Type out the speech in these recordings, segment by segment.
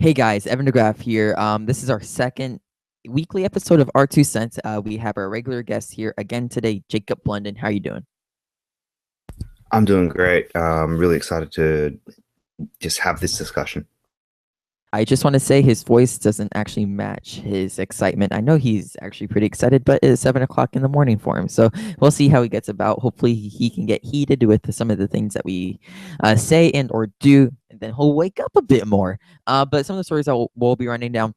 Hey guys, Evan DeGraff here. This is our second weekly episode of R2 Cents. We have our regular guest here again today, Jacob Blunden. How you doing? I'm doing great. I'm really excited to just have this discussion. I just want to say his voice doesn't actually match his excitement. I know he's actually pretty excited, but it's 7 o'clock in the morning for him. So we'll see how he gets about. Hopefully he can get heated with some of the things that we say and or do, and then he'll wake up a bit more. But some of the stories that we'll be running down.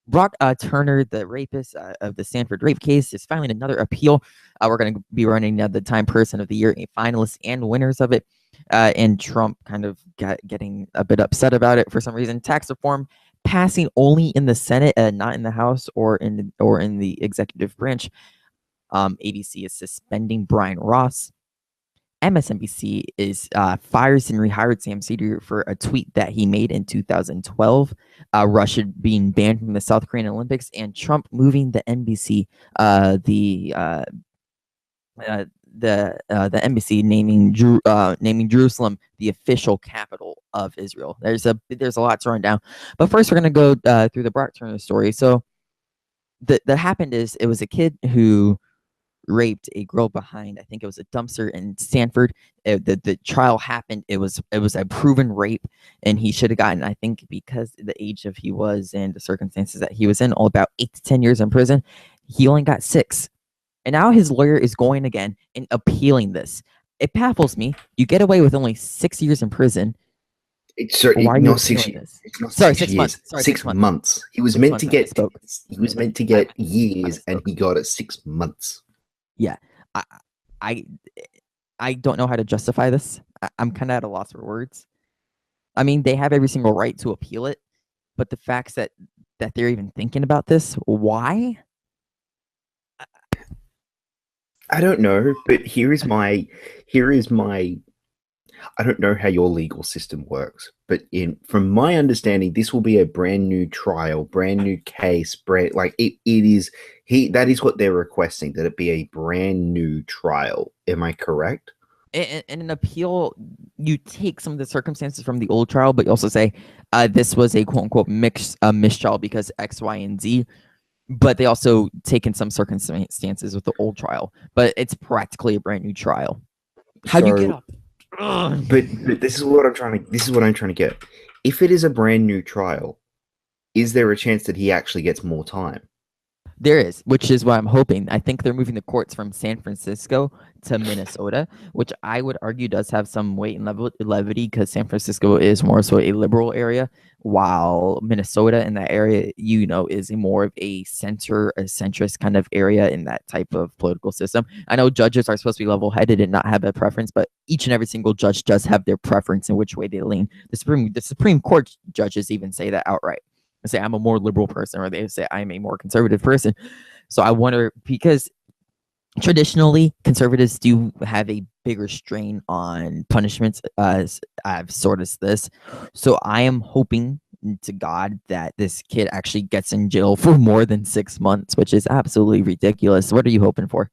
Brock Turner, the rapist of the Stanford rape case, is filing another appeal. We're going to be running the Time Person of the Year finalists and winners of it. And Trump kind of getting a bit upset about it for some reason. Tax reform passing only in the Senate, not in the House or in the executive branch. ABC is suspending Brian Ross. MSNBC is fires and rehired Sam Seder for a tweet that he made in 2012. Russia being banned from the South Korean Olympics, and Trump moving the NBC, the embassy, naming Jerusalem the official capital of Israel. There's a lot to run down, but first we're gonna go through the Brock Turner story. So that happened is it was a kid who raped a girl behind, I think it was a dumpster in Stanford. The trial happened. It was a proven rape, and he should have gotten, I think, because the age of he was and the circumstances that he was in, all about 8 to 10 years in prison. He only got 6, and now his lawyer is going again and appealing this. It baffles me. You get away with only 6 years in prison. Why are you Not six. appealing this? It's not Sorry, 6 years. Sorry, six Six months. months. He was 6 months. meant to I get. misspoke. He was meant to I, get years, I and misspoke. he got it 6 months. Yeah, I, I, I don't know how to justify this. I'm kind of at a loss for words. I mean, they have every single right to appeal it, but the facts that they're even thinking about this, why? I don't know, but here is my. I don't know how your legal system works, but from my understanding, this will be a brand new trial, brand new case, brand like it is that is what they're requesting, that it be a brand new trial. Am I correct? In an appeal, you take some of the circumstances from the old trial, but you also say this was a quote unquote mistrial because X, Y, and Z. But they also take in some circumstances with the old trial, but it's practically a brand new trial. How'd you get So up? Ugh. but this is what I'm trying to get. If it is a brand new trial, is there a chance that he actually gets more time? There is, which is what I'm hoping. I think they're moving the courts from San Francisco to Minnesota, which I would argue does have some weight and levity because San Francisco is more so a liberal area, while Minnesota in that area, is more of a centrist kind of area in that type of political system. I know judges are supposed to be level-headed and not have a preference, but each and every single judge does have their preference in which way they lean. The Supreme Court judges even say that outright, say I'm a more liberal person, or they say I'm a more conservative person. So I wonder, because traditionally conservatives do have a bigger strain on punishments as sort of this. So I am hoping to God that this kid actually gets in jail for more than 6 months, which is absolutely ridiculous. What are you hoping for?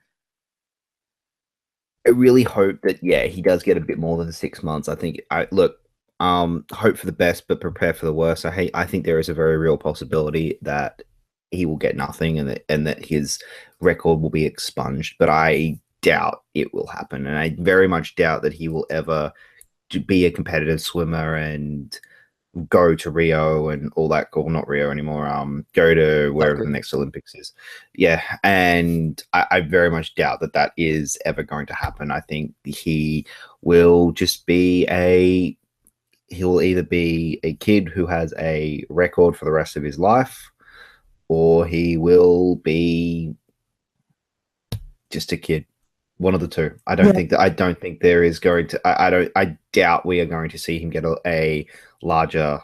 I really hope that he does get a bit more than 6 months. I think I look, hope for the best, but prepare for the worst. I think there is a very real possibility that he will get nothing, and that his record will be expunged. But I doubt it will happen, and I very much doubt that he will ever be a competitive swimmer and go to Rio and all that. Well, not Rio anymore. Go to South wherever the Korea. next Olympics is. Yeah, and I very much doubt that that is ever going to happen. I think he will just be a. He'll either be a kid who has a record for the rest of his life, or he will be just a kid. One of the two. Yeah. I don't think there is going to. I don't. I doubt we are going to see him get a larger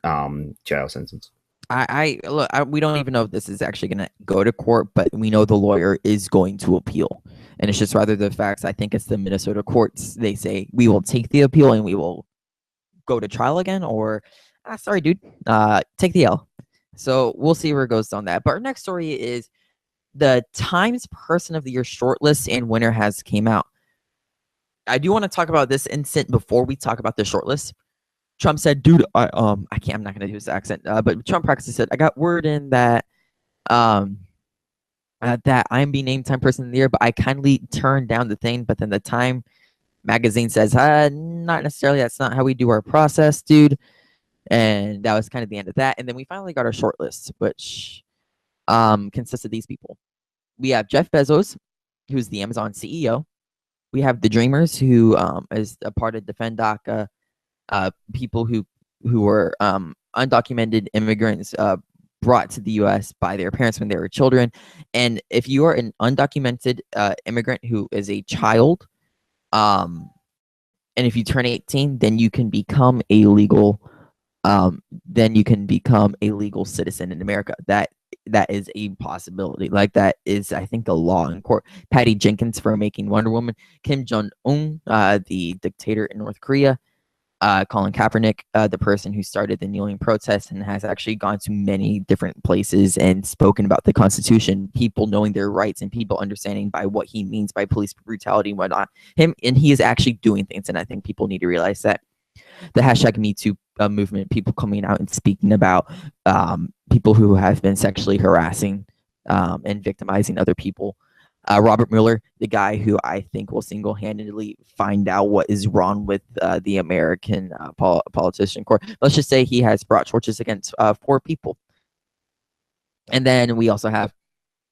jail sentence. I look. We don't even know if this is actually going to go to court, but we know the lawyer is going to appeal, and it's just rather the facts. I think it's the Minnesota courts. They say we will take the appeal and we will go to trial again, or sorry, dude, take the L. So we'll see where it goes on that. But our next story is the Times Person of the Year shortlist and winner has came out. I do want to talk about this incident before we talk about the shortlist. Trump said, dude, I can't, I'm not gonna do his accent, but Trump practically said, I got word in that um that I'm being named Time Person of the Year, but I kindly turned down the thing. But then the Time magazine says, not necessarily. That's not how we do our process, dude. And that was kind of the end of that. And then we finally got our short list, which consists of these people. We have Jeff Bezos, who's the Amazon CEO. We have the Dreamers, who is a part of Defend DACA, people who were undocumented immigrants brought to the U.S. by their parents when they were children. And if you are an undocumented immigrant who is a child, and if you turn 18, then you can become a legal citizen in America. That is a possibility. Like, that is, I think, the law in court. Patty Jenkins for making Wonder Woman, Kim Jong-un, the dictator in North Korea, Colin Kaepernick, the person who started the kneeling protest and has actually gone to many different places and spoken about the Constitution, people knowing their rights and people understanding by what he means by police brutality and whatnot. And he is actually doing things, and I think people need to realize that. The hashtag Me Too movement, people coming out and speaking about people who have been sexually harassing and victimizing other people. Robert Mueller, the guy who I think will single-handedly find out what is wrong with the American politician court. Let's just say he has brought charges against 4 people. And then we also have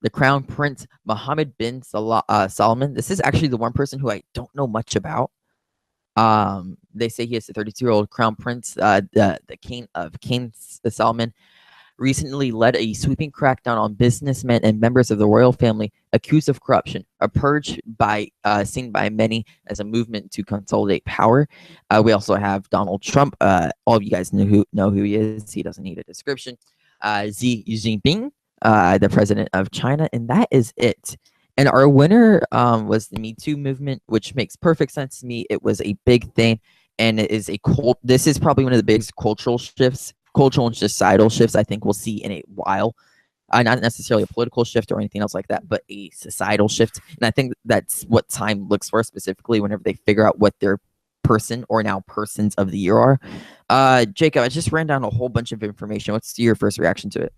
the Crown Prince Mohammed bin Salman. This is actually the one person who I don't know much about. They say he is the 32-year-old Crown Prince, the King of Kings Salman, recently led a sweeping crackdown on businessmen and members of the royal family accused of corruption, a purge seen by many as a movement to consolidate power. We also have Donald Trump. All of you guys know who he is. He doesn't need a description. Xi Jinping, the president of China, and that is it. And our winner was the Me Too movement, which makes perfect sense to me. It was a big thing, and it is this is probably one of the biggest cultural and societal shifts I think we'll see in a while. Not necessarily a political shift or anything else like that, but a societal shift. And I think that's what Time looks for specifically whenever they figure out what their person or now persons of the year are. Jacob, I just ran down a whole bunch of information. What's your first reaction to it?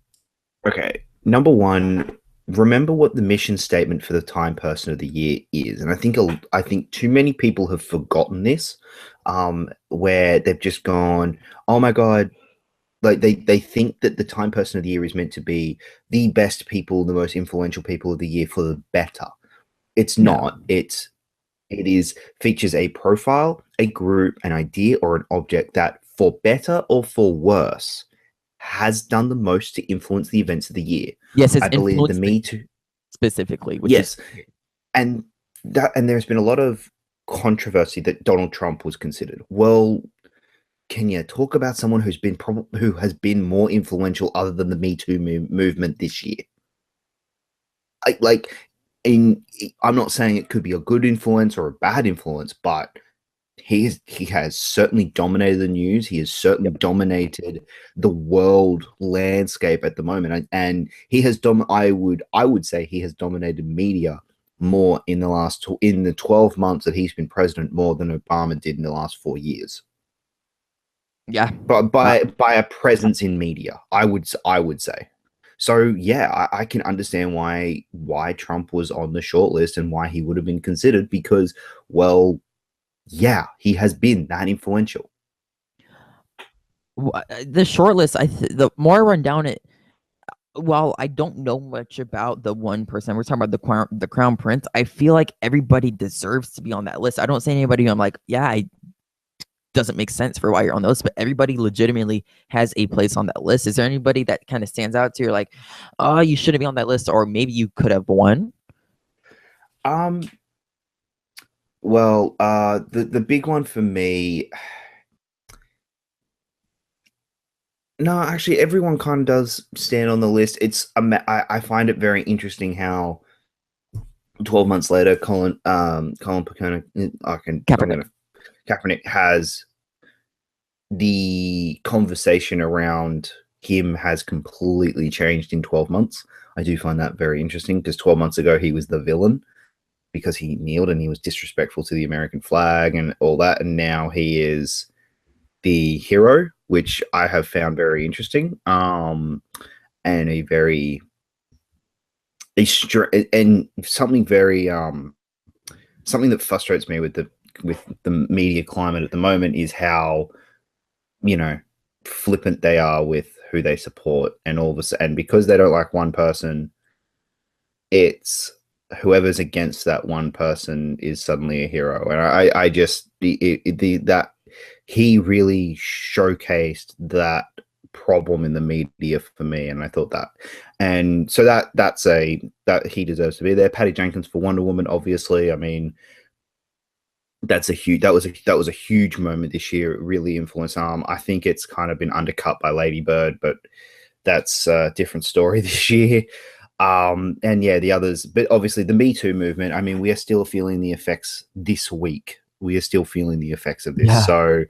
Okay, number one, remember what the mission statement for the Time Person of the Year is, and I think too many people have forgotten this, where they've just gone, oh my god. Like they think that the Time Person of the Year is meant to be the best people, the most influential people of the year for the better. It's not. It features a profile, a group, an idea, or an object that, for better or for worse, has done the most to influence the events of the year. Yes, I believe the Me Too specifically. Yes, and there's been a lot of controversy that Donald Trump was considered. Well, can you talk about someone who has been more influential other than the Me Too movement this year? I'm not saying it could be a good influence or a bad influence, but he has certainly dominated the news. He has certainly dominated the world landscape at the moment, and he has I would say he has dominated media more in the 12 months that he's been president, more than Obama did in the last 4 years. Yeah, but by a presence in media, I would say. So yeah, I can understand why Trump was on the short list and why he would have been considered, because, well, yeah, he has been that influential. The short list, the more I run down it, while I don't know much about the one person, we're talking about the Crown Prince, I feel like everybody deserves to be on that list. I don't say anybody who I'm like, yeah, doesn't make sense for why you're on those, but everybody legitimately has a place on that list. Is there anybody that kind of stands out to you, like, oh, you shouldn't be on that list, or maybe you could have won? Well, the big one for me, no, actually, everyone kind of does stand on the list. I find it very interesting how 12 months later, Colin Kaepernick has the conversation around him has completely changed in 12 months. I do find that very interesting, because 12 months ago he was the villain because he kneeled and he was disrespectful to the American flag and all that, and now he is the hero, which I have found very interesting, and a very and something very something that frustrates me with the media climate at the moment is how, you know, flippant they are with who they support, and all of a sudden, and because they don't like one person, it's whoever's against that one person is suddenly a hero. And I just that he really showcased that problem in the media for me, and I thought that, and so that he deserves to be there. Patty Jenkins for Wonder Woman, obviously. I mean, that was a huge moment this year. It really influenced. I think it's kind of been undercut by Lady Bird, but that's a different story this year. And yeah, the others, but obviously the Me Too movement. I mean, we are still feeling the effects this week. We are still feeling the effects of this. Yeah. So,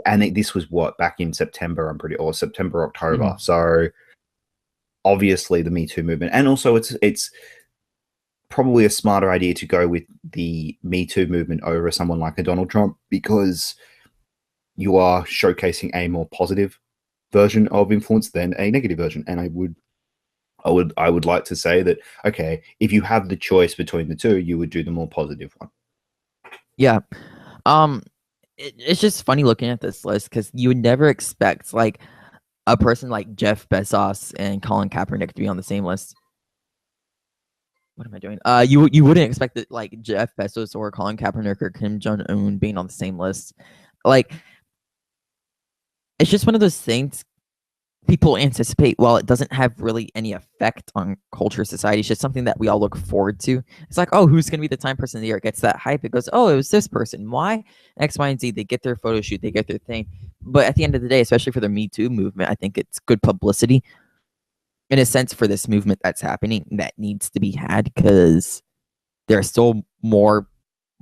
and this was what, back in September, I'm pretty, or September, October. Mhm. So obviously the Me Too movement, and also it's probably a smarter idea to go with the Me Too movement over someone like a Donald Trump, because you are showcasing a more positive version of influence than a negative version. And I would like to say that, okay, if you have the choice between the two, you would do the more positive one. Yeah. It's just funny looking at this list because you would never expect like a person like Jeff Bezos and Colin Kaepernick to be on the same list. What am I doing? You wouldn't expect that like Jeff Bezos or Colin Kaepernick or Kim Jong Un being on the same list. Like, it's just one of those things people anticipate while it doesn't have really any effect on culture, society. It's just something that we all look forward to. It's like, oh, who's gonna be the time person of the year? It gets that hype. It goes, oh, it was this person. Why? X, Y, and Z. They get their photo shoot. They get their thing. But at the end of the day, especially for the Me Too movement, I think it's good publicity in a sense for this movement that's happening that needs to be had, because there are still more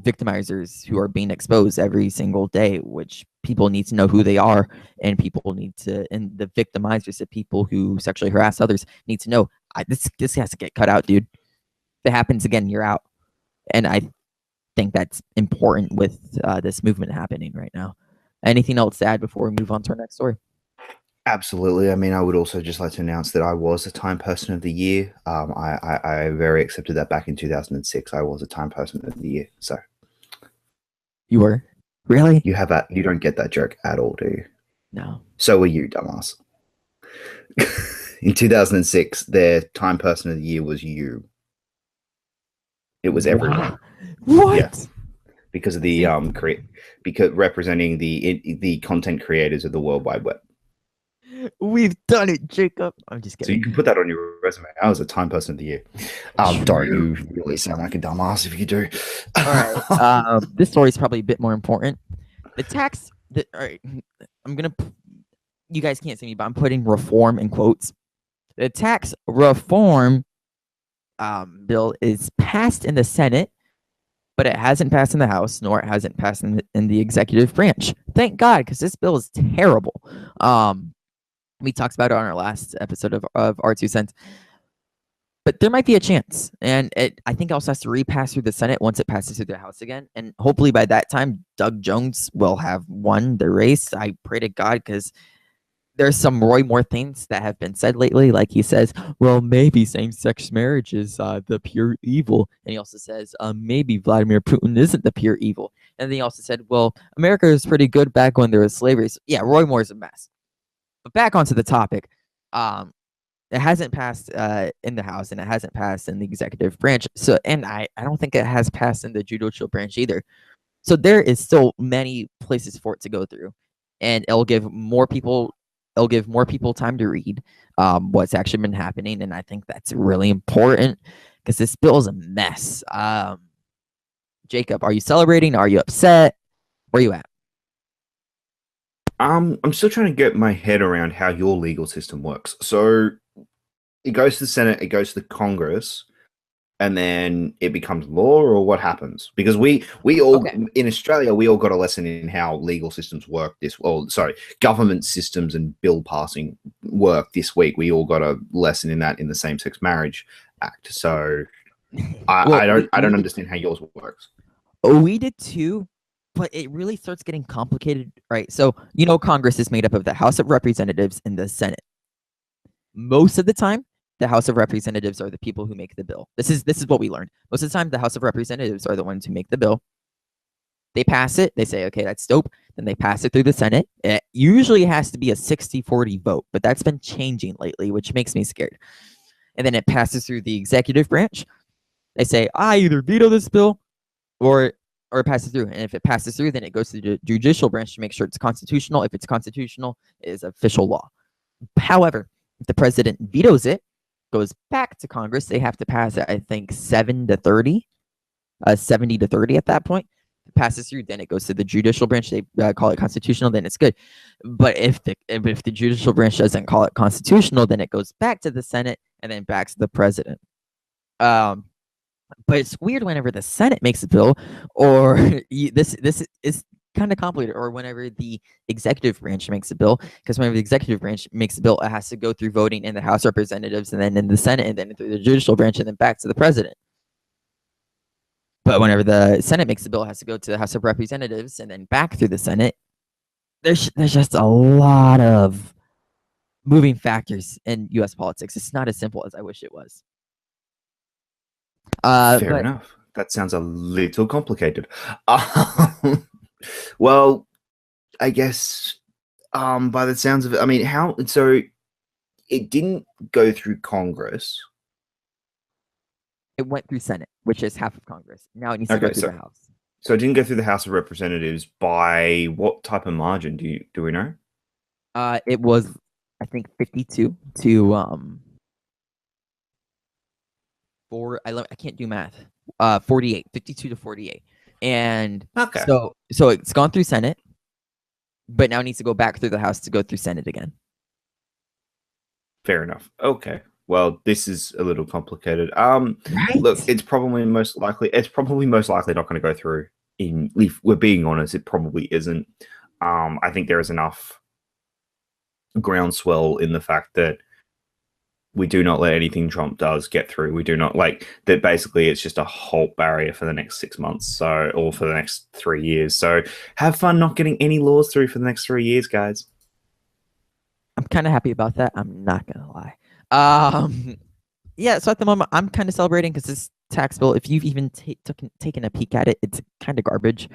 victimizers who are being exposed every single day, which people need to know who they are, and people need to, and the victimizers, the people who sexually harass others, need to know, this has to get cut out, dude. If it happens again, you're out. And I think that's important with this movement happening right now. Anything else to add before we move on to our next story? Absolutely. I mean, I would also just like to announce that I was a Time Person of the Year. I very accepted that back in 2006. I was a Time Person of the Year. So You were? Really? you have that. You don't get that joke at all, do you? No. So were you, dumbass. In 2006, their Time Person of the Year was you. It was everyone. What? Yeah. Because of the because representing the content creators of the World Wide Web. We've done it, Jacob. I'm just So kidding. you can put that on your resume. I was a Time Person of the Year. Don't you really sound like a dumbass if you do. All right. This story is probably a bit more important. The tax. All right. I'm gonna. You guys can't see me, but I'm putting reform in quotes. The tax reform bill is passed in the Senate, but it hasn't passed in the House, nor it hasn't passed in the executive branch. Thank God, because this bill is terrible. We talked about it on our last episode of our 2 cents. But there might be a chance. And I think it also has to repass through the Senate once it passes through the House again. And hopefully by that time, Doug Jones will have won the race. I pray to God, because there's some Roy Moore things that have been said lately. Like he says, well, maybe same-sex marriage is the pure evil. And he also says, maybe Vladimir Putin isn't the pure evil. And then he also said, well, America was pretty good back when there was slavery. So, yeah, Roy Moore's a mess. But back onto the topic, it hasn't passed in the House, and it hasn't passed in the executive branch. So, and I don't think it has passed in the judicial branch either. So there is still many places for it to go through, and it'll give more people time to read what's actually been happening, and I think that's really important because this bill is a mess. Jacob, are you celebrating? Are you upset? Where are you at? I'm still trying to get my head around how your legal system works. So it goes to the Senate, it goes to the Congress, and then it becomes law, or what happens? Because we all in Australia, we all got a lesson in how legal systems work government systems and bill passing work this week. We all got a lesson in that in the Same-Sex Marriage Act. So I don't understand how yours works. We did too, but it really starts getting complicated, right? So, Congress is made up of the House of Representatives and the Senate. Most of the time, the House of Representatives are the people who make the bill. This is what we learned. Most of the time, the House of Representatives are the ones who make the bill. They pass it. They say, okay, that's dope. Then they pass it through the Senate. It usually has to be a 60-40 vote, but that's been changing lately, which makes me scared. And then it passes through the executive branch. They say, I either veto this bill or it passes through. And if it passes through, then it goes to the judicial branch to make sure it's constitutional. If it's constitutional, it is official law. However, if the president vetoes it, goes back to Congress, they have to pass it, I think, 70-30 at that point. It passes through, then it goes to the judicial branch. They call it constitutional, then it's good. But if the judicial branch doesn't call it constitutional, then it goes back to the Senate and then back to the president. But it's weird whenever the Senate makes a bill, or this is kind of complicated, or whenever the executive branch makes a bill, because whenever the executive branch makes a bill, it has to go through voting in the House of Representatives and then in the Senate and then through the judicial branch and then back to the president. But whenever the Senate makes a bill, it has to go to the House of Representatives and then back through the Senate. There's just a lot of moving factors in U.S. politics. It's not as simple as I wish it was. Fair enough. That sounds a little complicated. Well, I guess by the sounds of it, I mean, so it didn't go through Congress. It went through Senate, which is half of Congress. Now it needs to go through the House. So it didn't go through the House of Representatives by what type of margin? Do we know? It was, I think, 52 to I can't do math. 48, 52 to 48. And okay. So it's gone through Senate, but now it needs to go back through the House to go through Senate again. Fair enough. Okay. Well, this is a little complicated. Right? Look, it's probably most likely not going to go through. If we're being honest, it probably isn't. I think there is enough groundswell in the fact that we do not let anything Trump does get through. We do not like that. Basically, it's just a halt barrier for the next 6 months, or for the next 3 years. So have fun not getting any laws through for the next 3 years, guys. I'm kind of happy about that. I'm not gonna lie. Yeah. So at the moment, I'm kind of celebrating because this tax bill, if you've even taken a peek at it, it's kind of garbage.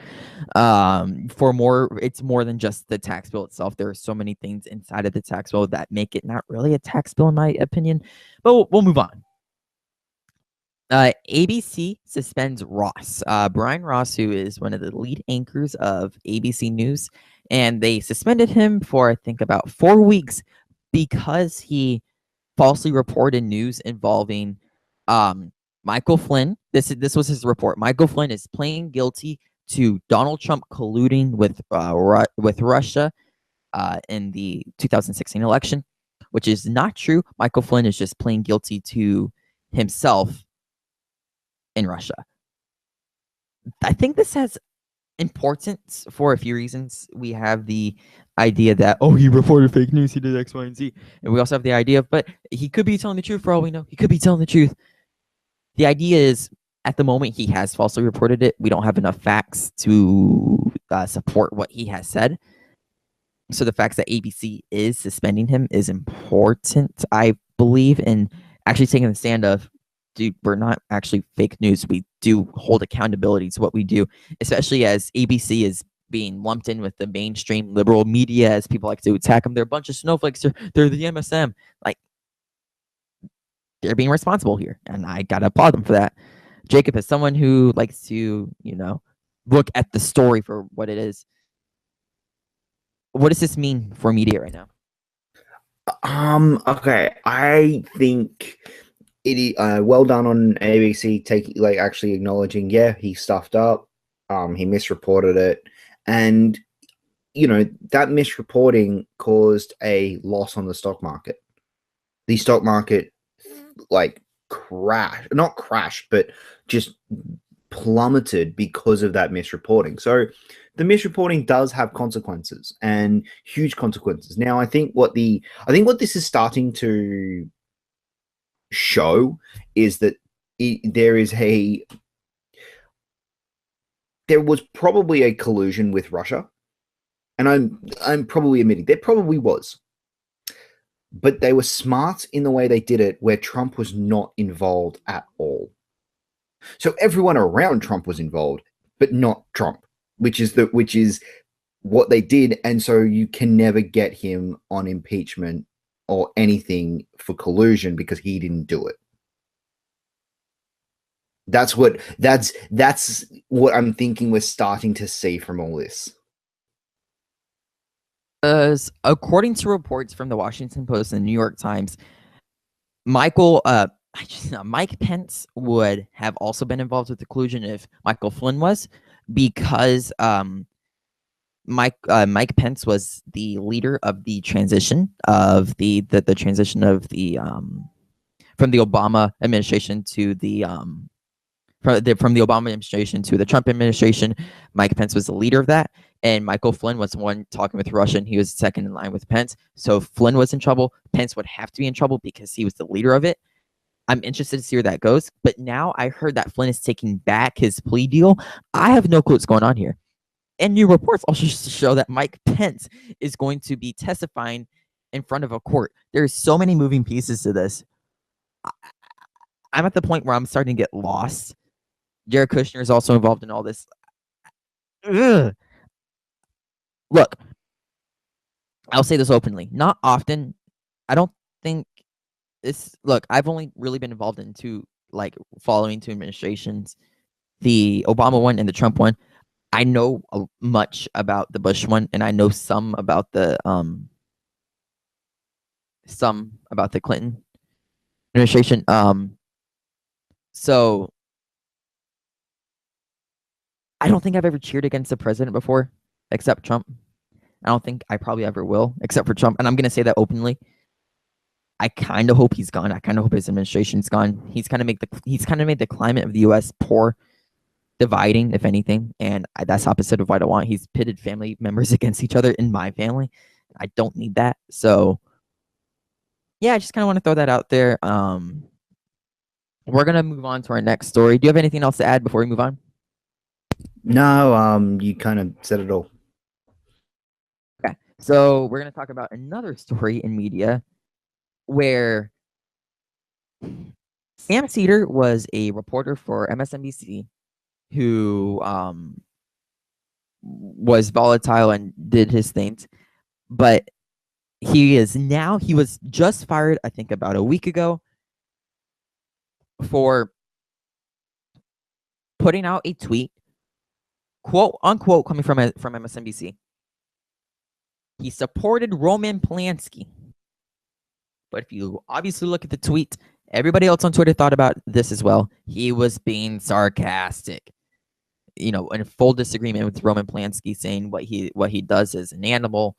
It's more than just the tax bill itself. There are so many things inside of the tax bill that make it not really a tax bill, in my opinion. But we'll move on. ABC suspends Ross. Brian Ross, who is one of the lead anchors of ABC News, and they suspended him for, I think, about 4 weeks because he falsely reported news involving Michael Flynn. This was his report. Michael Flynn is pleading guilty to Donald Trump colluding with Russia in the 2016 election, which is not true. Michael Flynn is just pleading guilty to himself in Russia. I think this has importance for a few reasons. We have the idea that, he reported fake news, he did X, Y, and Z. And we also have the idea of, but he could be telling the truth for all we know. He could be telling the truth. The idea is, at the moment, he has falsely reported it. We don't have enough facts to support what he has said. So the fact that ABC is suspending him is important, I believe, in actually taking the stand of, dude, we're not actually fake news. We do hold accountability to what we do, especially as ABC is being lumped in with the mainstream liberal media, as people like to attack them. They're a bunch of snowflakes. They're the MSM. Like, they're being responsible here, and I gotta applaud them for that. Jacob, as someone who likes to, look at the story for what it is, what does this mean for media right now? Okay, I think it well done on ABC actually acknowledging, he stuffed up, he misreported it, and that misreporting caused a loss on the stock market. The stock market not crashed, but just plummeted because of that misreporting. So the misreporting does have consequences, and huge consequences. Now, I think what this is starting to show is that there is there was probably a collusion with Russia, and I'm probably admitting there probably was, but they were smart in the way they did it, where Trump was not involved at all. So everyone around Trump was involved, but not Trump, which is what they did, and so you can never get him on impeachment or anything for collusion because he didn't do it. That's what I'm thinking we're starting to see from all this. According to reports from the Washington Post and the New York Times, Mike Pence would have also been involved with the collusion if Michael Flynn was, because Mike Pence was the leader of the transition of the transition of the from the Obama administration to the from the Obama administration to the Trump administration. Mike Pence was the leader of that, and Michael Flynn was the one talking with Russia, and he was second in line with Pence. So if Flynn was in trouble, Pence would have to be in trouble because he was the leader of it. I'm interested to see where that goes. But now I heard that Flynn is taking back his plea deal. I have no clue what's going on here. And new reports also show that Mike Pence is going to be testifying in front of a court. There's so many moving pieces to this. I'm at the point where I'm starting to get lost. Jared Kushner is also involved in all this. Ugh. Look, I'll say this openly. Not often. I don't think this. Look, I've only really been involved in following two administrations, the Obama one and the Trump one. I know much about the Bush one, and I know some about the Clinton administration. So I don't think I've ever cheered against a president before, except Trump. I don't think I probably ever will, except for Trump. And I'm going to say that openly. I kind of hope he's gone. I kind of hope his administration's gone. He's kind of made the climate of the U.S. poor, dividing, if anything. And that's opposite of what I want. He's pitted family members against each other in my family. I don't need that. So, yeah, I just kind of want to throw that out there. We're going to move on to our next story. Do you have anything else to add before we move on? No, you kind of said it all. Okay, so we're going to talk about another story in media where Sam Seder was a reporter for MSNBC who was volatile and did his things, but he was just fired, I think, about a week ago for putting out a tweet, quote unquote, coming from MSNBC. He supported Roman Polanski. But if you obviously look at the tweet, everybody else on Twitter thought about this as well. He was being sarcastic, in full disagreement with Roman Polanski, saying what he does is an animal.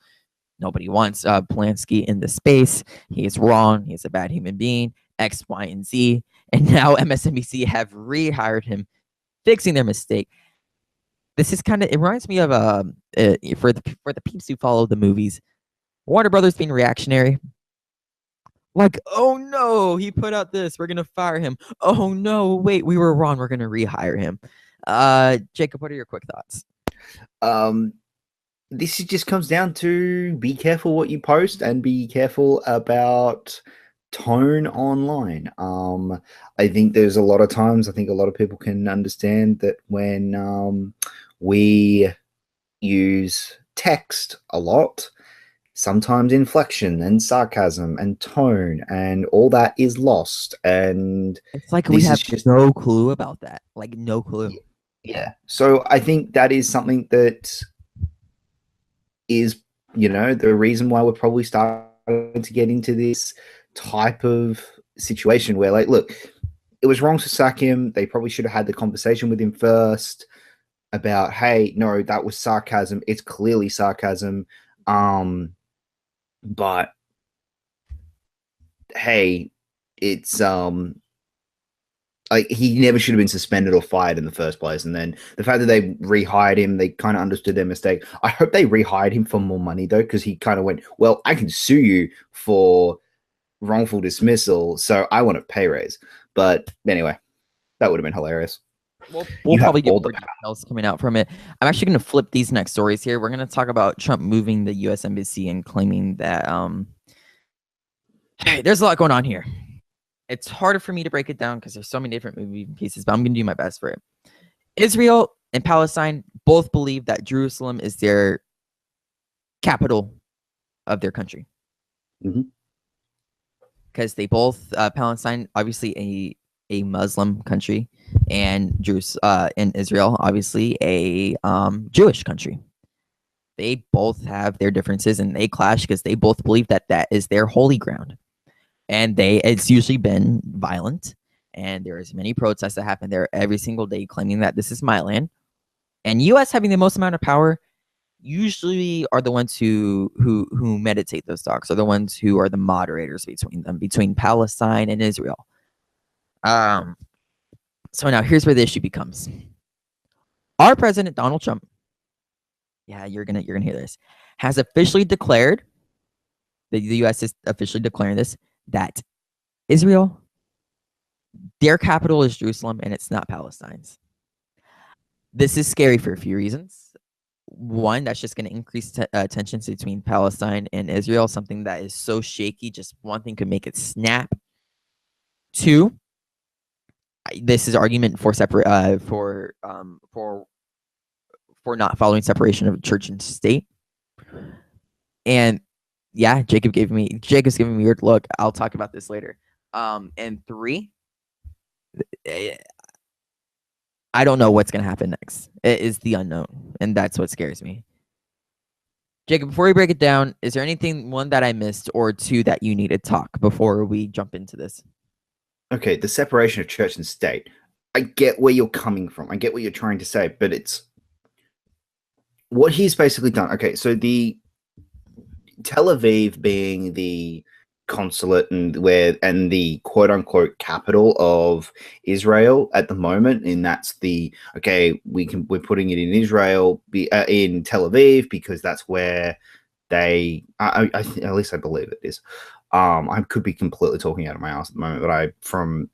Nobody wants Polanski in the space. He is wrong. He's a bad human being. X, Y, and Z. And now MSNBC have rehired him, fixing their mistake. This is it reminds me of for the peeps who follow the movies, Warner Brothers being reactionary. Like, oh no, he put out this, we're gonna fire him. Oh no, wait, we were wrong, we're gonna rehire him. Jacob, what are your quick thoughts? This just comes down to be careful what you post and be careful about tone online. I think there's a lot of times, I think a lot of people can understand that when we use text a lot, sometimes inflection and sarcasm and tone and all that is lost. And it's like we have no clue about that. Like, no clue. Yeah. So I think that is something that is, the reason why we're probably starting to get into this type of situation where, like, look, it was wrong to sack him. They probably should have had the conversation with him first about, hey, no, that was sarcasm. It's clearly sarcasm. But hey, it's like, he never should have been suspended or fired in the first place. And then the fact that they rehired him, they kind of understood their mistake. I hope they rehired him for more money, though, because he kind of went, well, I can sue you for wrongful dismissal, so I want a pay raise. But anyway, that would have been hilarious. We'll You have probably get all the more details coming out from it. I'm actually going to flip these next stories here. We're going to talk about Trump moving the U.S. embassy and claiming that there's a lot going on here. It's harder for me to break it down because there's so many different moving pieces, but I'm going to do my best for it. Israel and Palestine both believe that Jerusalem is their capital of their country. Because they both Palestine, obviously a Muslim country, and Israel, obviously a Jewish country. They both have their differences and they clash because they both believe that that is their holy ground, and it's usually been violent, and there's many protests that happen there every single day claiming that this is my land. And U.S. having the most amount of power usually are the ones who meditate those talks, are the ones who are the moderators between them, between Palestine and Israel. So now here's where the issue becomes. Our president, Donald Trump, yeah, you're gonna hear this, has officially declared, the U.S. is officially declaring this, that Israel, their capital is Jerusalem and it's not Palestine's. This is scary for a few reasons. One, that's just going to increase tensions between Palestine and Israel, something that is so shaky, just one thing could make it snap. Two, this is argument for not following separation of church and state. And yeah, Jacob's giving me a weird look. I'll talk about this later. And three, I don't know what's going to happen next. It is the unknown, and that's what scares me. Jacob, before we break it down, is there anything, one, that I missed, or two, that you need to talk before we jump into this? Okay, the separation of church and state. I get where you're coming from. I get what you're trying to say, but it's what he's basically done. Okay, so the Tel Aviv being the consulate and the quote unquote capital of Israel at the moment, and that's we're putting it in Israel, in Tel Aviv, because that's where they at least I believe it is. I could be completely talking out of my ass at the moment, but from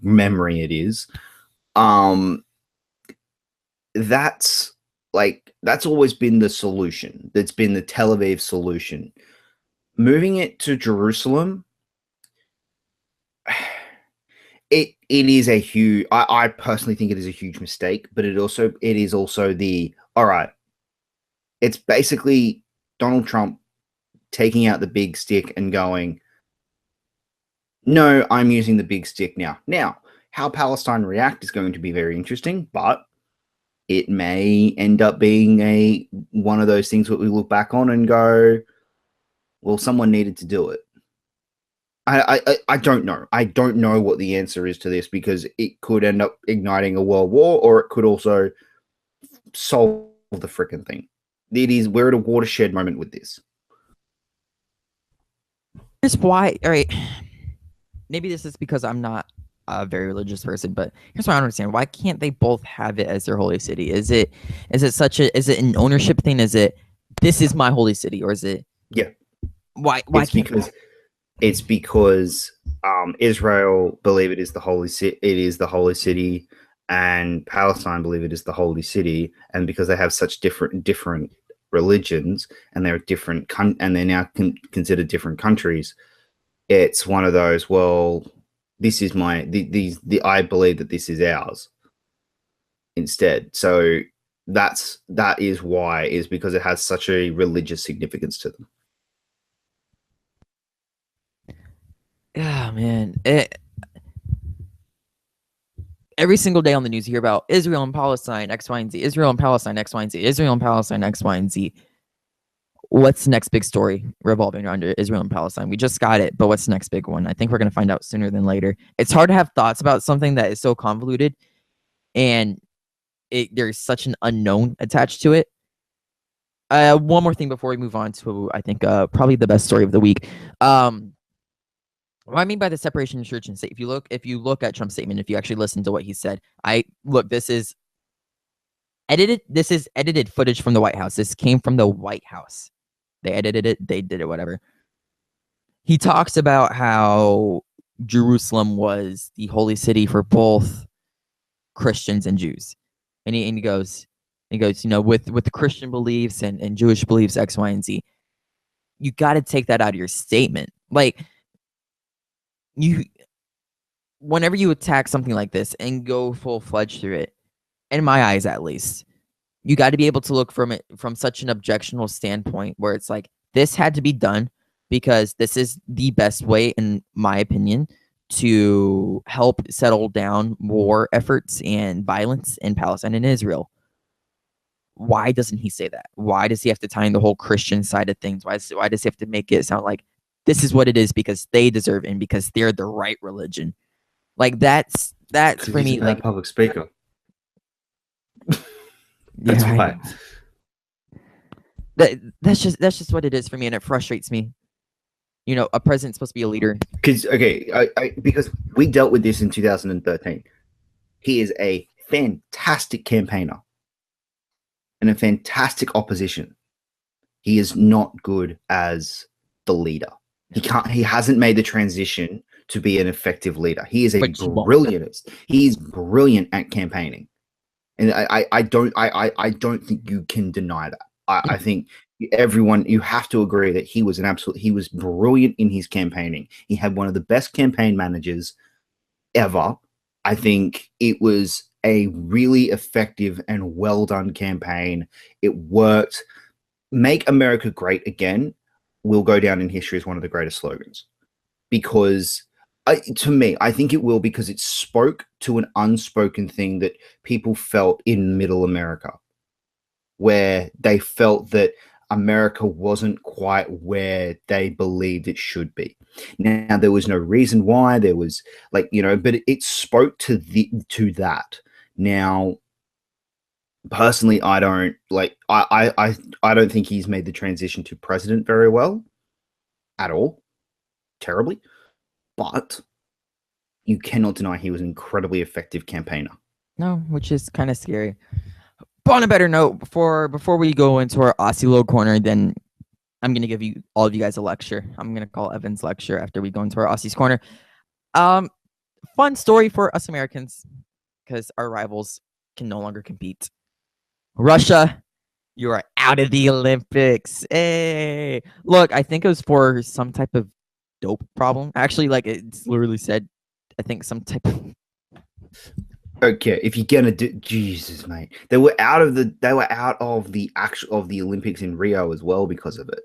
memory it is. That's always been the solution. That's been the Tel Aviv solution. Moving it to Jerusalem, it is a huge. I personally think it is a huge mistake, but it is also all right. It's basically Donald Trump taking out the big stick and going, no, I'm using the big stick now. Now, how Palestine react is going to be very interesting, but it may end up being one of those things that we look back on and go, well, someone needed to do it. I don't know. I don't know what the answer is to this, because it could end up igniting a world war, or it could also solve the freaking thing. We're at a watershed moment with this. Here's why. All right. Maybe this is because I'm not a very religious person, but here's what I don't understand. Why can't they both have it as their holy city? Is it an ownership thing? Is it, this is my holy city, or is it? Yeah. Why it's because Israel believe it is the holy city. It is the holy city, and Palestine believe it is the holy city. And because they have such different religions, and they're different, and they're now considered different countries, it's one of those. Well, this is I believe that this is ours instead. So that is why, is because it has such a religious significance to them. Yeah, man. Every single day on the news, you hear about Israel and Palestine, X, Y, and Z. Israel and Palestine, X, Y, and Z. Israel and Palestine, X, Y, and Z. What's the next big story revolving around Israel and Palestine? We just got it, but what's the next big one? I think we're going to find out sooner than later. It's hard to have thoughts about something that is so convoluted, and there's such an unknown attached to it. One more thing before we move on to, I think, probably the best story of the week. What I mean by the separation of church and state, if you look at Trump's statement, if you actually listen to what he said, this is edited footage from the White House. This came from the White House. They edited it, they did it, whatever. He talks about how Jerusalem was the holy city for both Christians and Jews, and he goes, with the Christian beliefs and Jewish beliefs X, Y, and Z. You got to take that out of your statement. Like, whenever you attack something like this and go full-fledged through it, in my eyes at least, you got to be able to look from it from such an objectional standpoint where it's like, this had to be done because this is the best way, in my opinion, to help settle down war efforts and violence in Palestine and Israel. Why doesn't he say that? Why does he have to tie in the whole Christian side of things? Why does he have to make it sound like this is what it is because they deserve it and because they're the right religion? Like, that's for me, like, public speaker. That's why. That's just what it is for me, and it frustrates me. A president's supposed to be a leader. Because we dealt with this in 2013. He is a fantastic campaigner and a fantastic opposition. He is not good as the leader. He hasn't made the transition to be an effective leader. He is a brilliantist. He's brilliant at campaigning. And I don't think you can deny that. I think you have to agree that he was brilliant in his campaigning. He had one of the best campaign managers ever. I think it was a really effective and well done campaign. It worked. Make America Great Again will go down in history as one of the greatest slogans, because to me, I think it will, because it spoke to an unspoken thing that people felt in Middle America, where they felt that America wasn't quite where they believed it should be. Now, there was no reason why. There was but it spoke to that. Now, personally, I don't think he's made the transition to president very well at all. Terribly. But you cannot deny he was an incredibly effective campaigner. No, which is kind of scary. But on a better note, before we go into our Aussie Low Corner, then I'm going to give all of you guys a lecture. I'm going to call Evan's lecture after we go into our Aussies Corner. Fun story for us Americans, because our rivals can no longer compete. Russia, you are out of the Olympics. Hey, look, I think it was for some type of dope problem. Actually, like, it's literally said, I think some type of. Okay, if you're gonna do, Jesus, mate, they were out of the Olympics in Rio as well because of it.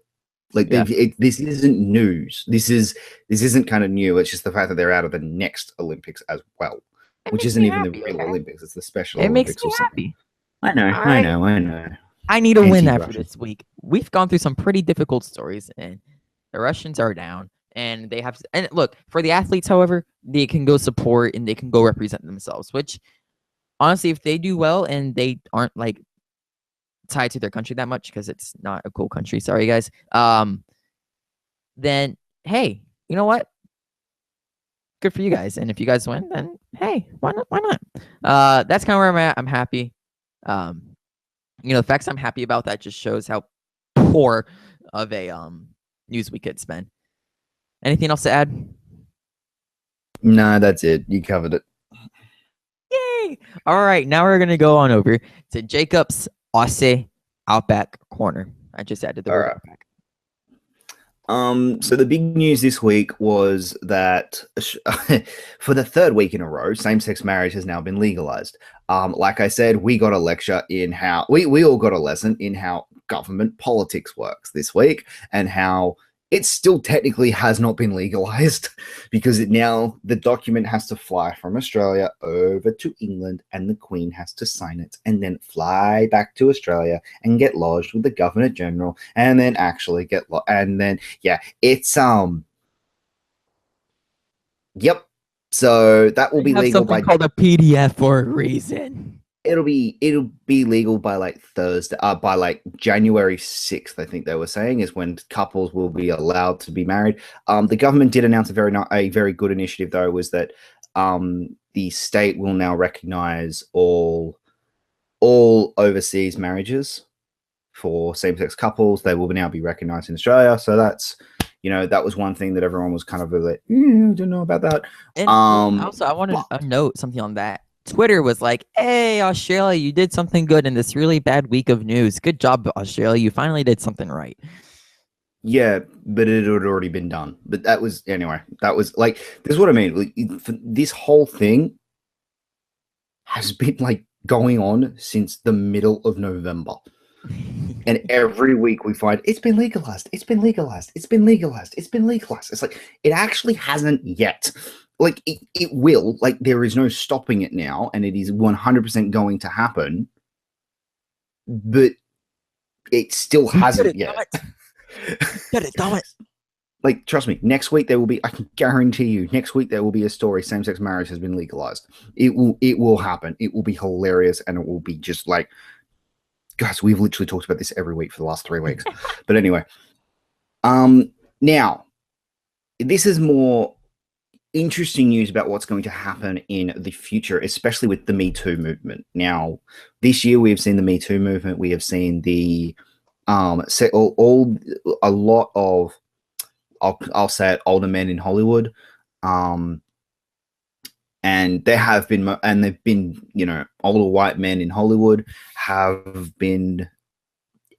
Like, this isn't news. This isn't kind of new. It's just the fact that they're out of the next Olympics as well, which isn't even the real Olympics. It's the Special Olympics or something. I know. I need to win after this week. We've gone through some pretty difficult stories, and the Russians are down. And they have to, and look, for the athletes, however, they can go support and they can go represent themselves, which honestly, if they do well and they aren't like tied to their country that much, because it's not a cool country, sorry guys, then hey, you know what? Good for you guys. And if you guys win, then hey, why not? That's kind of where I'm at. I'm happy. The facts I'm happy about that just shows how poor of a news week it's been. Anything else to add? No, that's it. You covered it. Yay! All right, now we're gonna go on over to Jacob's Aussie Outback Corner. I just added the word Outback. So the big news this week was that for the third week in a row, same-sex marriage has now been legalized. Like I said, we got a lecture in how we all got a lesson in how government politics works this week, and how it still technically has not been legalized, because the document has to fly from Australia over to England, and the Queen has to sign it, and then fly back to Australia and get lodged with the Governor General, and then actually get it's yep. So that will be legal by called a PDF for a reason. It'll be legal by like Thursday, by like January 6th, I think they were saying, is when couples will be allowed to be married. The government did announce a very good initiative, though, was that the state will now recognize all overseas marriages for same-sex couples. They will now be recognized in Australia. So that's, that was one thing that everyone was kind of like, I don't know about that. And also, I want to note something on that Twitter was like, "Hey, Australia, you did something good in this really bad week of news. Good job, Australia. You finally did something right." Yeah, but it had already been done. But that was anyway. That was like this is what I mean. Like, this whole thing has been like going on since the middle of November. And every week we find it's been legalized, it's been legalized, it's been legalized, it's been legalized. It's like it actually hasn't yet. Like it will, like there is no stopping it now, and it is 100% going to happen, but it still hasn't yet. Get it, damn it. Like, trust me, next week there will be, I can guarantee you, next week there will be a story, same-sex marriage has been legalized. It will happen. It will be hilarious, and it will be just like, guys, we've literally talked about this every week for the last 3 weeks. But anyway, now this is more interesting news about what's going to happen in the future, especially with the Me Too movement. Now, this year we have seen the Me Too movement. We have seen the a lot of I'll say it, older men in Hollywood, and there have been and they've been older white men in Hollywood have been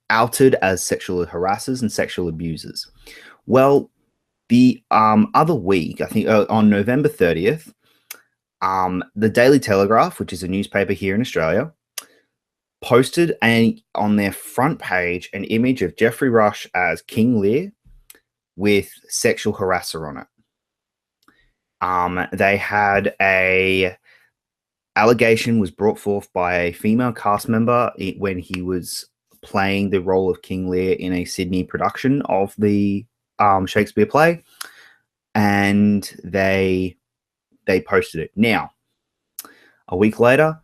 outed as sexual harassers and sexual abusers. Well, the other week, I think on November 30th, the Daily Telegraph, which is a newspaper here in Australia, posted on their front page an image of Geoffrey Rush as King Lear with sexual harasser on it. They had a allegation was brought forth by a female cast member when he was playing the role of King Lear in a Sydney production of the Shakespeare play, and they posted it. Now, a week later,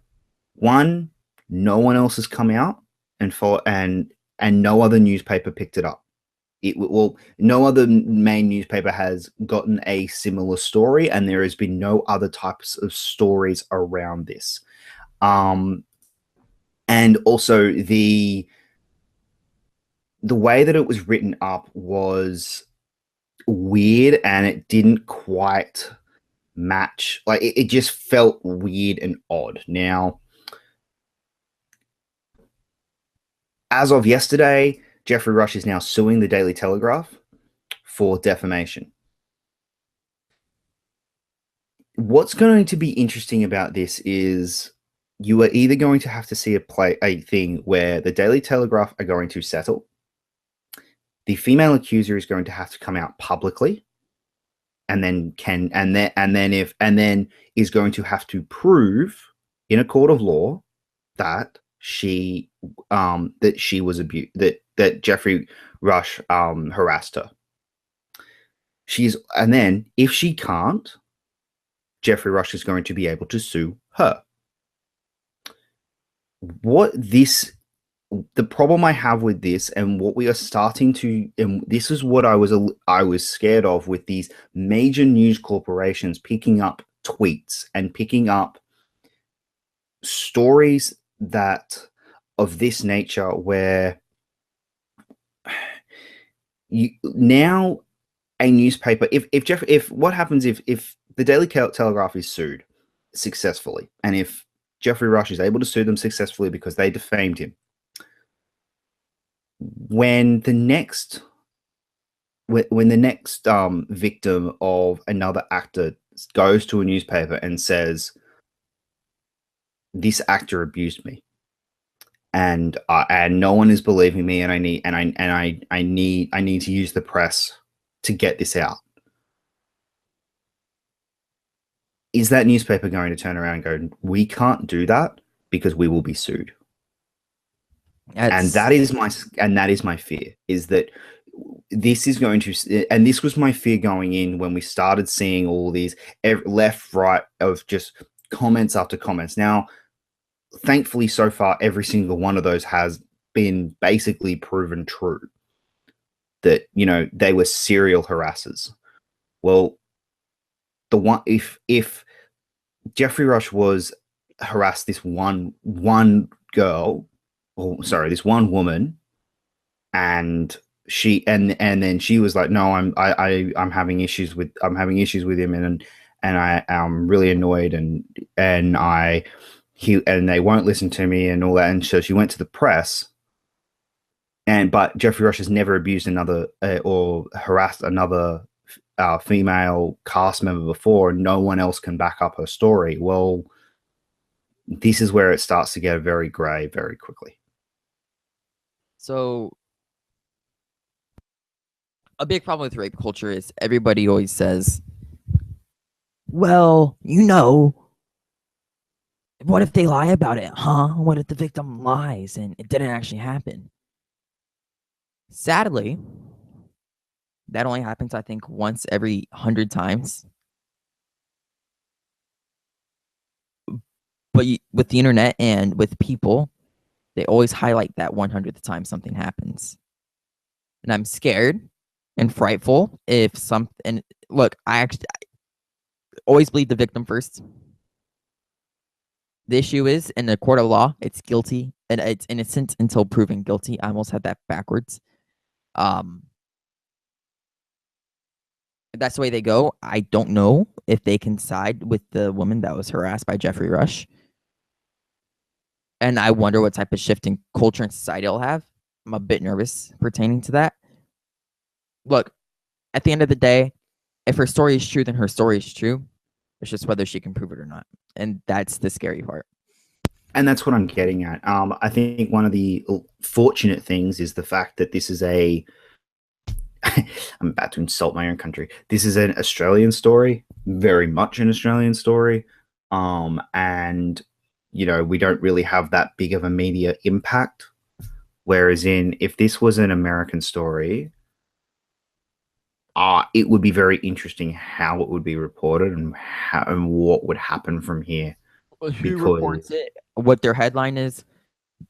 no one else has come out and no other newspaper picked it up. No other main newspaper has gotten a similar story, and there has been no other types of stories around this. And also the way that it was written up was weird, and it didn't quite match. Like it just felt weird and odd. Now, as of yesterday, Geoffrey Rush is now suing the Daily Telegraph for defamation. What's going to be interesting about this is you are either going to have to see a thing where the Daily Telegraph are going to settle. The female accuser is going to have to come out publicly, and then is going to have to prove in a court of law that she was abused, that Geoffrey Rush harassed her. And then if she can't, Geoffrey Rush is going to be able to sue her. The problem I have with this, and what we are starting to, and this is what I was scared of with these major news corporations picking up tweets and picking up stories that of this nature, where now a newspaper, if what happens if the Daily Telegraph is sued successfully, and if Geoffrey Rush is able to sue them successfully because they defamed him, when the next victim of another actor goes to a newspaper and says, "This actor abused me, and no one is believing me, and I need to use the press to get this out," is that newspaper going to turn around and go, "We can't do that because we will be sued"? And that is my fear, is that this is going to, and this was my fear going in when we started seeing all these left, right of just comments after comments. Now, thankfully, so far, every single one of those has been basically proven true, that, they were serial harassers. Well, if Geoffrey Rush was harassed this one girl, this one woman, and then she was like, "No, I'm having issues with him," and I am really annoyed, and they won't listen to me and all that. And so she went to the press, but Jeffrey Rush has never abused another or harassed another female cast member before. No one else can back up her story. Well, this is where it starts to get very gray very quickly. So a big problem with rape culture is everybody always says, well, what if they lie about it, huh? What if the victim lies and it didn't actually happen? Sadly, that only happens, I think, once every 100 times. But with the internet and with people, they always highlight that 100th time something happens. And I'm scared and frightful if something. And look, I always believe the victim first. The issue is, in the court of law, it's guilty and it's innocent until proven guilty. I almost had that backwards. That's the way they go. I don't know if they can side with the woman that was harassed by Jeffrey Rush. And I wonder what type of shift in culture and society it'll have. I'm a bit nervous pertaining to that. Look, at the end of the day, if her story is true, then her story is true. It's just whether she can prove it or not. And that's the scary part. And that's what I'm getting at. I think one of the fortunate things is the fact that this is I'm about to insult my own country. This is an Australian story, very much an Australian story. And, we don't really have that big of a media impact. Whereas if this was an American story, it would be very interesting how it would be reported and what would happen from here. Who reports it, what their headline is,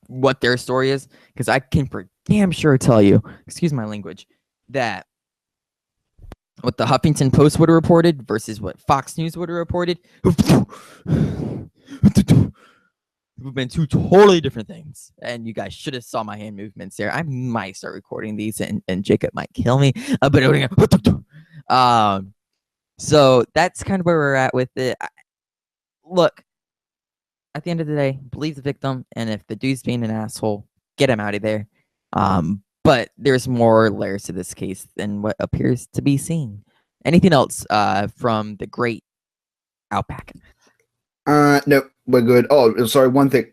what their story is, because I can for damn sure tell you, excuse my language, that what the Huffington Post would have reported versus what Fox News would have reported have been two totally different things. And you guys should have saw my hand movements there. I might start recording these and Jacob might kill me. So that's kind of where we're at with it. Look, at the end of the day, believe the victim, and if the dude's being an asshole, get him out of there. But there's more layers to this case than what appears to be seen. Anything else from the great Outback? No, we're good. Oh, sorry, one thing.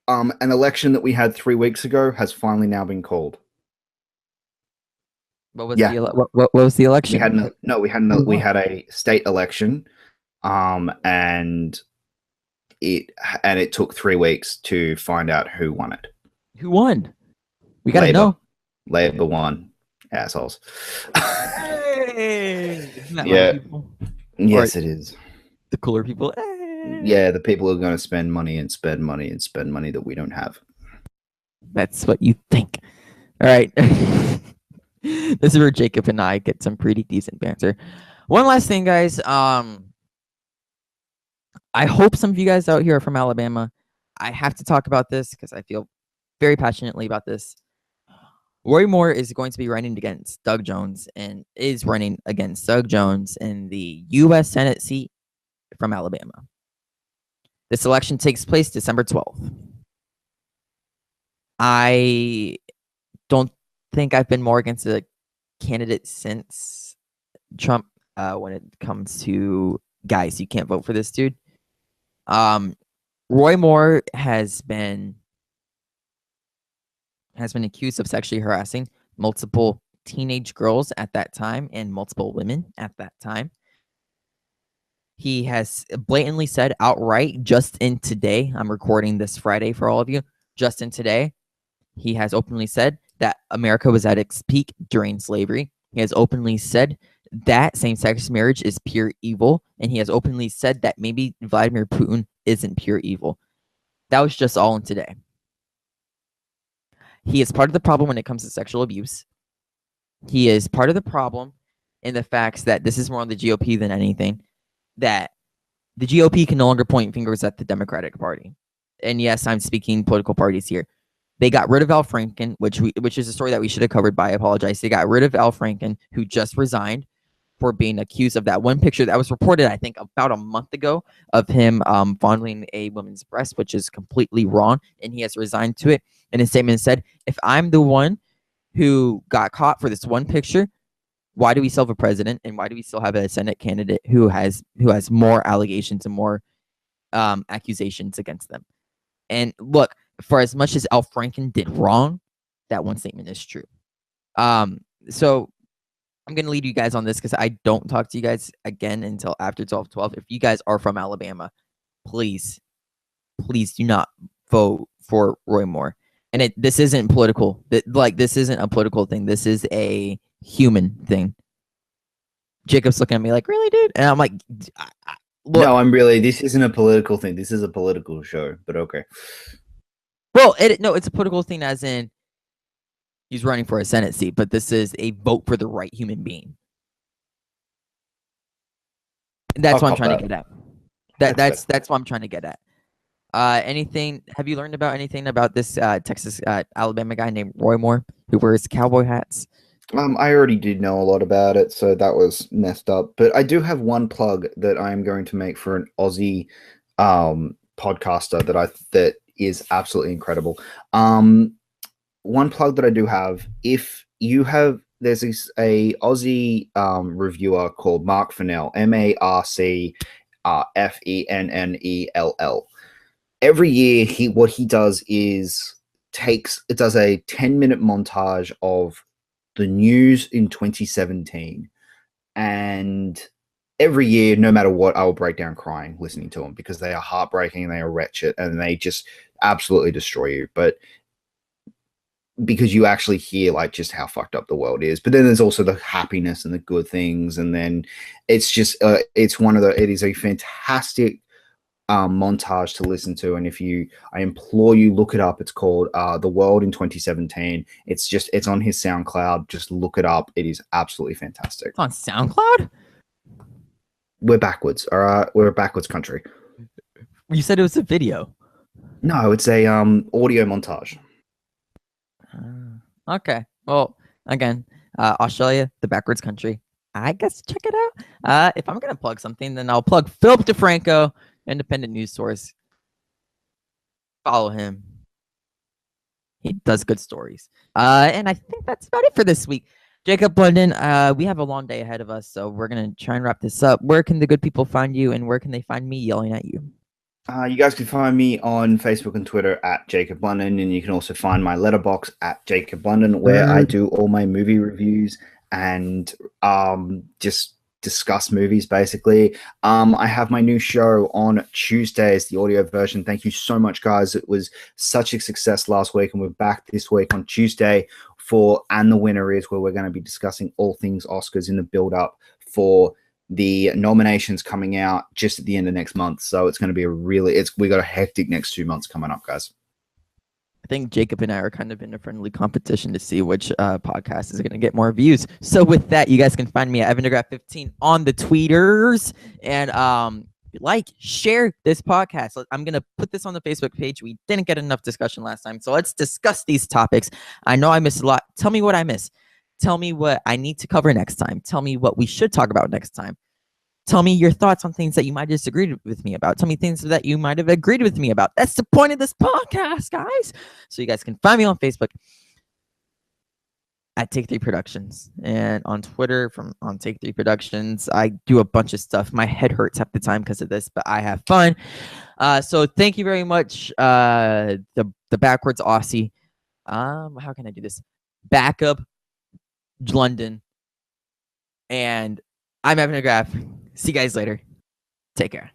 An election that we had 3 weeks ago has finally now been called. What was what was the election? We had a state election, and it took 3 weeks to find out who won it. Who won? We gotta know. Labor won, assholes. Hey! Yeah. Yes, it is. The cooler people. Yeah, the people who are going to spend money that we don't have. That's what you think. All right. This is where Jacob and I get some pretty decent banter. One last thing, guys. I hope some of you guys out here are from Alabama. I have to talk about this because I feel very passionately about this. Roy Moore is going to be running against Doug Jones and is running against Doug Jones in the U.S. Senate seat from Alabama. This election takes place December 12th. I don't think I've been more against a candidate since Trump when it comes to, guys, you can't vote for this dude. Roy Moore has been accused of sexually harassing multiple teenage girls at that time and multiple women at that time. He has blatantly said outright, just in today, I'm recording this Friday for all of you, just in today, he has openly said that America was at its peak during slavery. He has openly said that same-sex marriage is pure evil, and he has openly said that maybe Vladimir Putin isn't pure evil. That was just all in today. He is part of the problem when it comes to sexual abuse. He is part of the problem in the facts that this is more on the GOP than anything, that the GOP can no longer point fingers at the Democratic Party. And yes, I'm speaking political parties here. They got rid of Al Franken, which is a story that we should have covered, but I apologize. They got rid of Al Franken, who just resigned. for being accused of that. One picture that was reported, I think, about a month ago of him fondling a woman's breast, which is completely wrong, and he has resigned to it. And his statement said, if I'm the one who got caught for this one picture, why do we still have a president, and why do we still have a Senate candidate who has more allegations and more accusations against them? And look, for as much as Al Franken did wrong, that one statement is true. So I'm going to lead you guys on this because I don't talk to you guys again until after 12/12. If you guys are from Alabama, please do not vote for Roy Moore. And this isn't political. This isn't a political thing. This is a human thing. Jacob's looking at me like, really, dude? And I'm like, look. No, this isn't a political thing. This is a political show, but okay. Well, it's a political thing as in he's running for a Senate seat, but this is a vote for the right human being. That's what I'm trying to get at. That's what I'm trying to get at. Have you learned about anything about this Texas Alabama guy named Roy Moore who wears cowboy hats? I already did know a lot about it, so that was messed up. But I do have one plug that I am going to make for an Aussie podcaster that is absolutely incredible. One plug that I do have, there's a Aussie reviewer called Mark Fennell, MarcFennell. Every year, what he does is does a 10-minute montage of the news in 2017, and every year, no matter what, I will break down crying listening to them because they are heartbreaking and they are wretched and they just absolutely destroy you. But because you actually hear like just how fucked up the world is, but then there's also the happiness and the good things, and then it's just it is a fantastic montage to listen to. And I implore you, look it up. It's called The World in 2017. It's on his SoundCloud. Just look it up. It is absolutely fantastic. It's on SoundCloud? We're backwards. All right, we're a backwards country. You said it was a video. No, it's a audio montage. Okay. Well, again, Australia, the backwards country. I guess check it out. If I'm gonna plug something, then I'll plug Philip DeFranco, independent news source. Follow him. He does good stories. And I think that's about it for this week. Jacob London, we have a long day ahead of us, so we're gonna try and wrap this up. Where can the good people find you, and where can they find me yelling at you? You guys can find me on Facebook and Twitter at Jacob London, and you can also find my letterbox at Jacob London, where I do all my movie reviews and just discuss movies, basically. I have my new show on Tuesdays, the audio version. Thank you so much, guys. It was such a success last week, and we're back this week on Tuesday for And the Winner Is, where we're going to be discussing all things Oscars in the build-up for the nominations coming out just at the end of next month. So it's going to be we got a hectic next 2 months coming up, guys. I think Jacob and I are kind of in a friendly competition to see which podcast is going to get more views. So with that, you guys can find me at EvanDeGraff15 on the tweeters, and share this podcast. I'm going to put this on the Facebook page. We didn't get enough discussion last time, so let's discuss these topics. I know I missed a lot. Tell me what I missed. Tell me what I need to cover next time. Tell me what we should talk about next time. Tell me your thoughts on things that you might disagree with me about. Tell me things that you might have agreed with me about. That's the point of this podcast, guys. So you guys can find me on Facebook at Take 3 Productions, and on Twitter on Take 3 Productions. I do a bunch of stuff. My head hurts half the time because of this, but I have fun. So thank you very much. The backwards Aussie. How can I do this? Backup London, and I'm Evan DeGraff. See you guys later. Take care.